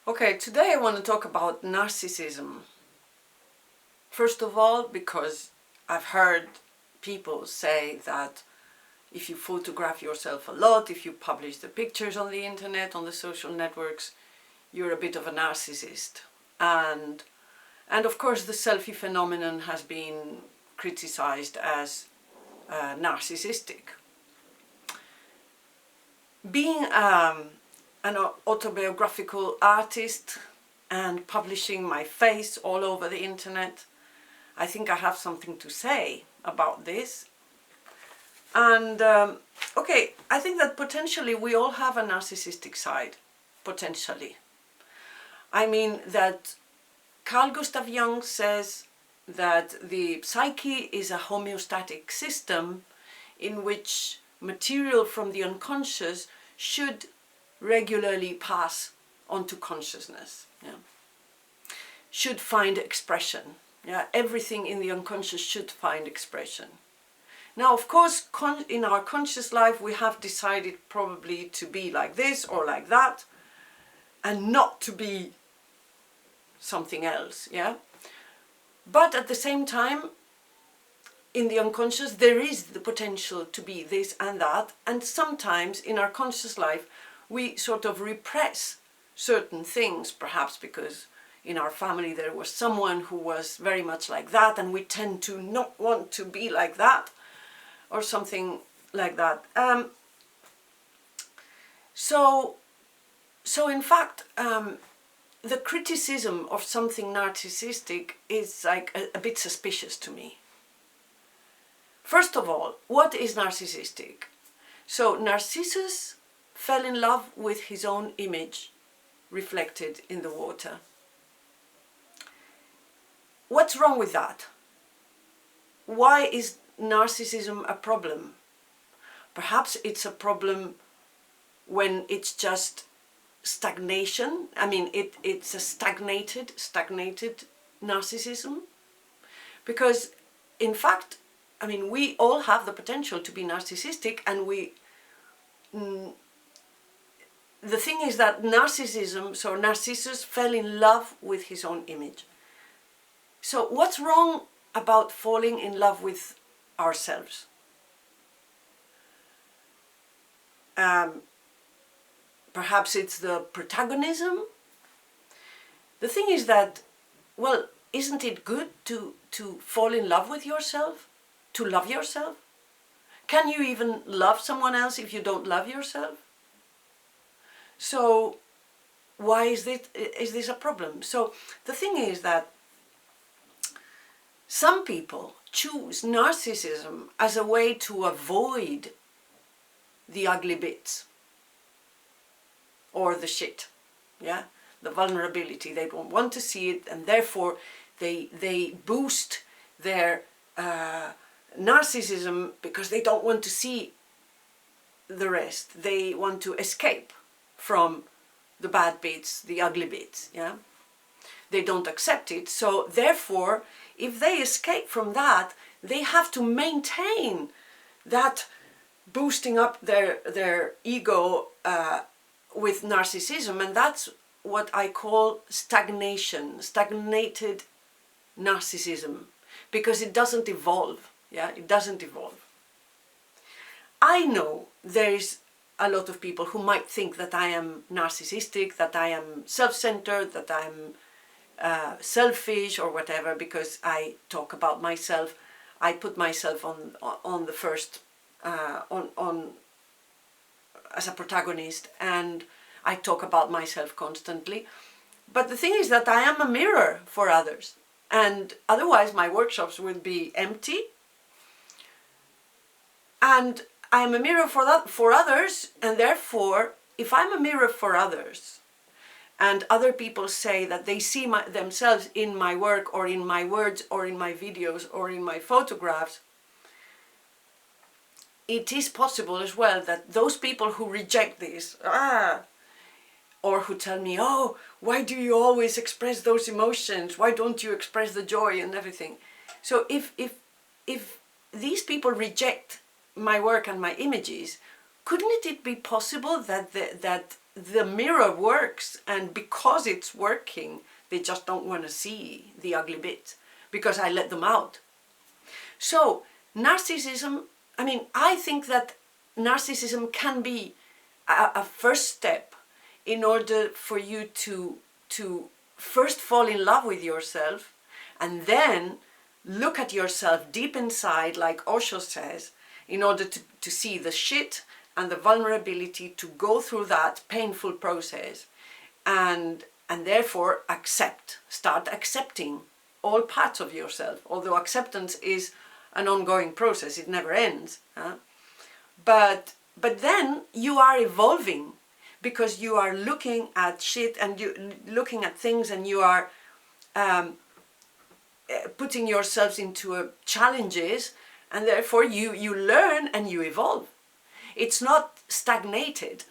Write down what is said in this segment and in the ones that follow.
Okay, today I want to talk about narcissism. First of all, because I've heard people say that if you photograph yourself a lot, if you publish the pictures on the internet, on the social networks, you're a bit of a narcissist. And of course the selfie phenomenon has been criticized as narcissistic. Being an autobiographical artist and publishing my face all over the internet, I think I have something to say about this. And okay, I think that potentially we all have a narcissistic side, potentially. I mean that Carl Gustav Jung says that the psyche is a homeostatic system in which material from the unconscious should regularly pass onto consciousness, should find expression. Everything in the unconscious should find expression. Now, of course, in our conscious life, we have decided probably to be like this or like that, and not to be something else, But at the same time, in the unconscious, there is the potential to be this and that, and sometimes in our conscious life, we sort of repress certain things, perhaps because in our family there was someone who was very much like that, and we tend to not want to be like that, or something like that. So in fact, the criticism of something narcissistic is like a bit suspicious to me. First of all, what is narcissistic? So Narcissus fell in love with his own image reflected in the water. What's wrong with that? Why is narcissism a problem? Perhaps it's a problem when it's just stagnation. I mean, it's a stagnated narcissism. Because, in fact, I mean, we all have the potential to be narcissistic, and the thing is that Narcissus fell in love with his own image. So what's wrong about falling in love with ourselves? Perhaps it's the protagonism. The thing is that, well, isn't it good to fall in love with yourself? To love yourself? Can you even love someone else if you don't love yourself? So why is this a problem? So the thing is that some people choose narcissism as a way to avoid the ugly bits or the shit, the vulnerability. They don't want to see it, and therefore they boost their narcissism because they don't want to see the rest. They want to escape from the bad bits, the ugly bits, They don't accept it, so therefore, if they escape from that, they have to maintain that boosting up their ego with narcissism, and that's what I call stagnation, stagnated narcissism, because it doesn't evolve, it doesn't evolve. I know there's a lot of people who might think that I am narcissistic, that I am self-centered, that I'm selfish or whatever, because I talk about myself. I put myself on the first, as a protagonist, and I talk about myself constantly. But the thing is that I am a mirror for others, and otherwise my workshops will be empty. And I am a mirror for others, and therefore, if I'm a mirror for others, and other people say that they see themselves in my work, or in my words, or in my videos, or in my photographs, it is possible as well that those people who reject this, or who tell me, oh, why do you always express those emotions? Why don't you express the joy and everything? So if these people reject my work and my images, couldn't it be possible that the mirror works, and because it's working, they just don't want to see the ugly bit because I let them out. So narcissism, I mean, I think that narcissism can be a first step in order for you to first fall in love with yourself, and then look at yourself deep inside, like Osho says, in order to see the shit and the vulnerability, to go through that painful process, and therefore start accepting all parts of yourself, although acceptance is an ongoing process, it never ends. But then you are evolving, because you are looking at shit and you looking at things, and you are putting yourselves into challenges, and therefore you learn and you evolve. It's not stagnated,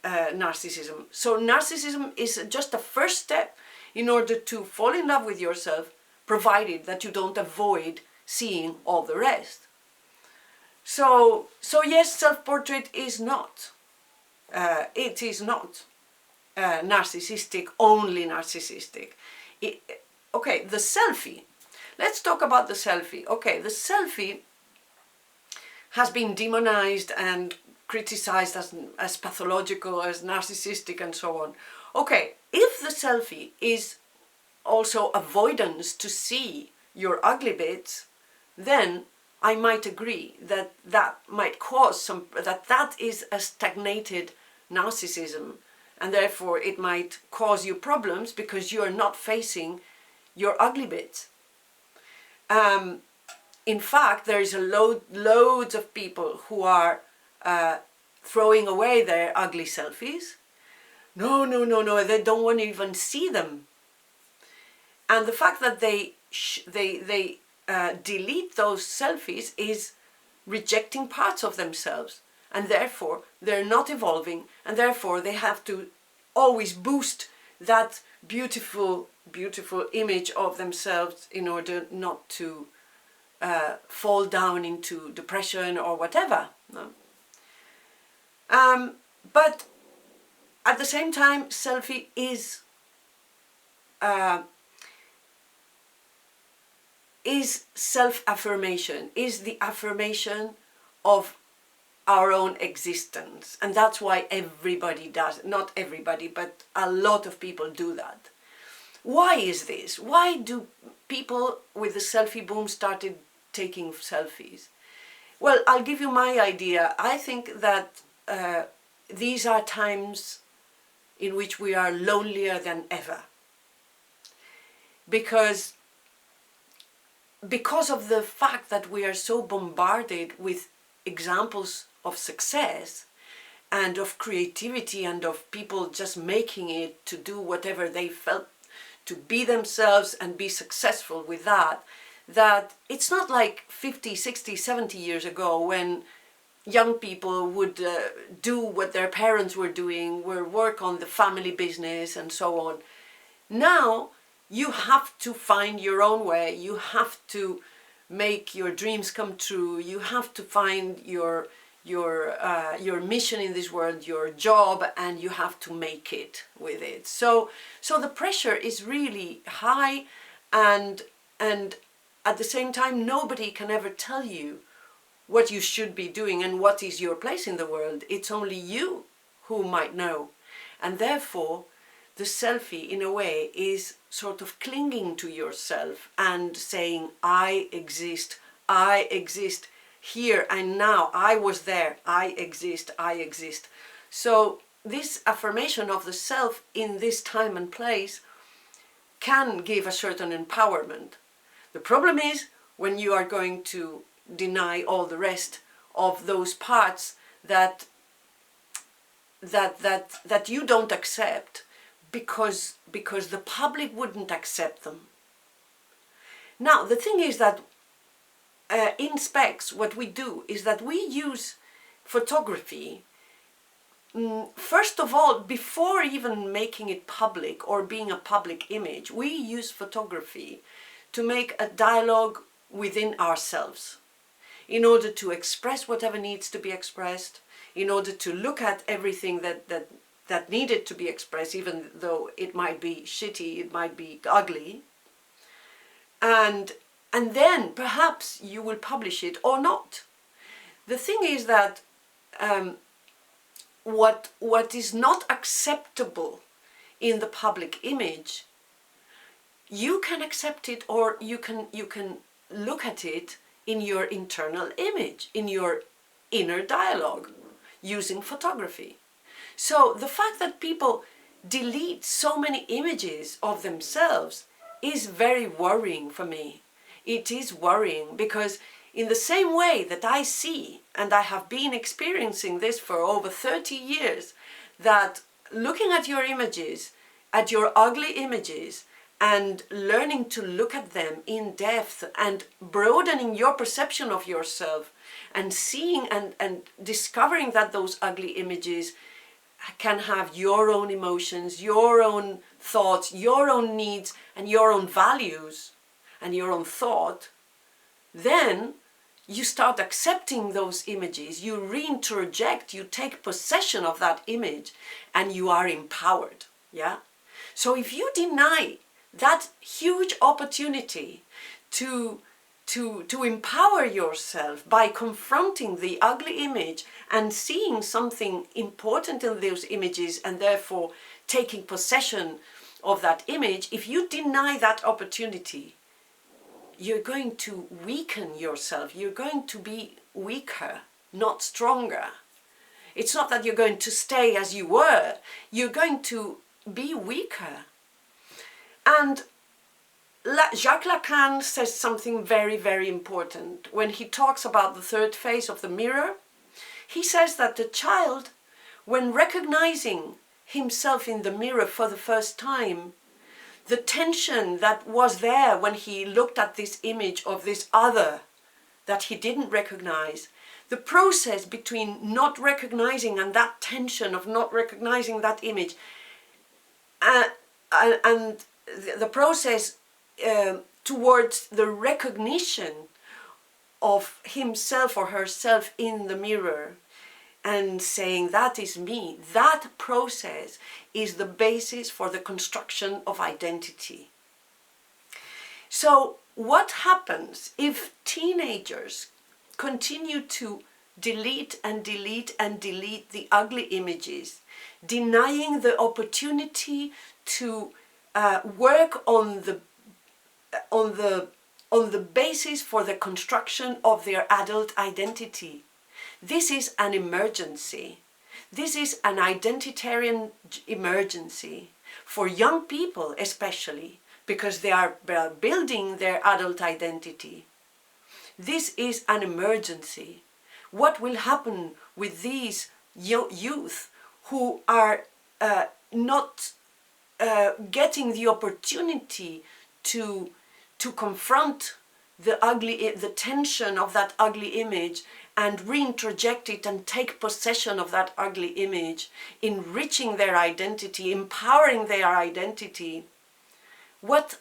narcissism. So narcissism is just a first step in order to fall in love with yourself, provided that you don't avoid seeing all the rest. So yes, self-portrait is not, it is not narcissistic, only narcissistic. Okay, the selfie. Let's talk about the selfie. Okay, the selfie has been demonized and criticized as pathological, as narcissistic, and so on. Okay, if the selfie is also avoidance to see your ugly bits, then I might agree that that might cause that is a stagnated narcissism, and therefore it might cause you problems because you are not facing your ugly bits. In fact, there is loads of people who are throwing away their ugly selfies. No, they don't want to even see them. And the fact that they delete those selfies is rejecting parts of themselves, and therefore they're not evolving, and therefore they have to always boost that beautiful image of themselves in order not to fall down into depression or whatever. No? But at the same time, selfie is self-affirmation, is the affirmation of our own existence. And that's why everybody does it. Not everybody, but a lot of people do that. Why is this? Why do people with the selfie boom started taking selfies? Well, I'll give you my idea. I think that these are times in which we are lonelier than ever. Because of the fact that we are so bombarded with examples of success and of creativity and of people just making it to do whatever they felt, to be themselves and be successful with that, that it's not like 50, 60, 70 years ago when young people would do what their parents were doing, work on the family business and so on. Now, you have to find your own way, you have to make your dreams come true, you have to find your mission in this world, your job, and you have to make it with it. So the pressure is really high, and at the same time nobody can ever tell you what you should be doing and what is your place in the world. It's only you who might know. And therefore the selfie, in a way, is sort of clinging to yourself and saying, I exist here and now, I was there, I exist. So this affirmation of the self in this time and place can give a certain empowerment. The problem is when you are going to deny all the rest of those parts that you don't accept, because the public wouldn't accept them. Now, the thing is that in SPEX, what we do is that we use photography, first of all, before even making it public or being a public image, we use photography to make a dialogue within ourselves, in order to express whatever needs to be expressed, in order to look at everything that that needed to be expressed, even though it might be shitty, it might be ugly. And then perhaps you will publish it or not. The thing is that what is not acceptable in the public image, you can accept it, or you can look at it in your internal image, in your inner dialogue, using photography. So the fact that people delete so many images of themselves is very worrying for me. It is worrying because in the same way that I see, and I have been experiencing this for over 30 years, that looking at your images, at your ugly images, and learning to look at them in depth and broadening your perception of yourself and seeing and discovering that those ugly images can have your own emotions, your own thoughts, your own needs, and your own values, and your own thought, then you start accepting those images, you reintroject, you take possession of that image, and you are empowered, yeah? So if you deny that huge opportunity to empower yourself by confronting the ugly image and seeing something important in those images and therefore taking possession of that image, if you deny that opportunity, you're going to weaken yourself. You're going to be weaker, not stronger. It's not that you're going to stay as you were. You're going to be weaker. And Jacques Lacan says something very, very important. When he talks about the third phase of the mirror, he says that the child, when recognizing himself in the mirror for the first time, the tension that was there when he looked at this image of this other that he didn't recognize, the process between not recognizing and that tension of not recognizing that image, and the process towards the recognition of himself or herself in the mirror and saying that is me, that process is the basis for the construction of identity. So what happens if teenagers continue to delete and delete and delete the ugly images, denying the opportunity to work on the basis for the construction of their adult identity? This is an emergency. This is an identitarian emergency for young people, especially because they are building their adult identity. This is an emergency. What will happen with these youth who are not getting the opportunity to confront the tension of that ugly image and reintroject it and take possession of that ugly image, enriching their identity, empowering their identity? What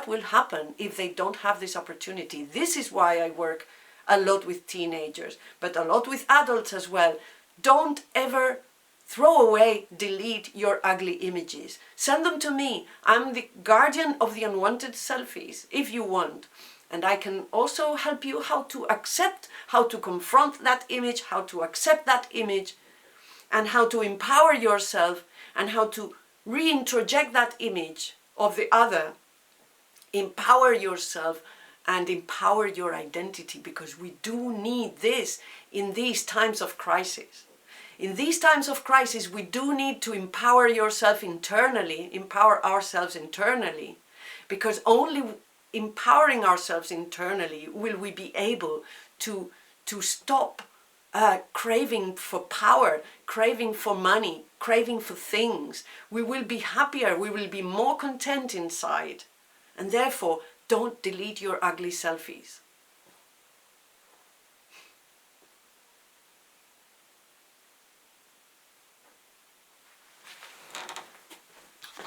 will happen if they don't have this opportunity? This is why I work a lot with teenagers, but a lot with adults as well. Don't ever throw away, delete your ugly images. Send them to me. I'm the guardian of the unwanted selfies, if you want. And I can also help you how to accept, how to confront that image, how to accept that image, and how to empower yourself, and how to reintroject that image of the other. Empower yourself and empower your identity, because we do need this in these times of crisis. In these times of crisis, we do need to empower yourself internally, empower ourselves internally, because only empowering ourselves internally will we be able to stop craving for power, craving for money, craving for things. We will be happier, we will be more content inside. And therefore, don't delete your ugly selfies.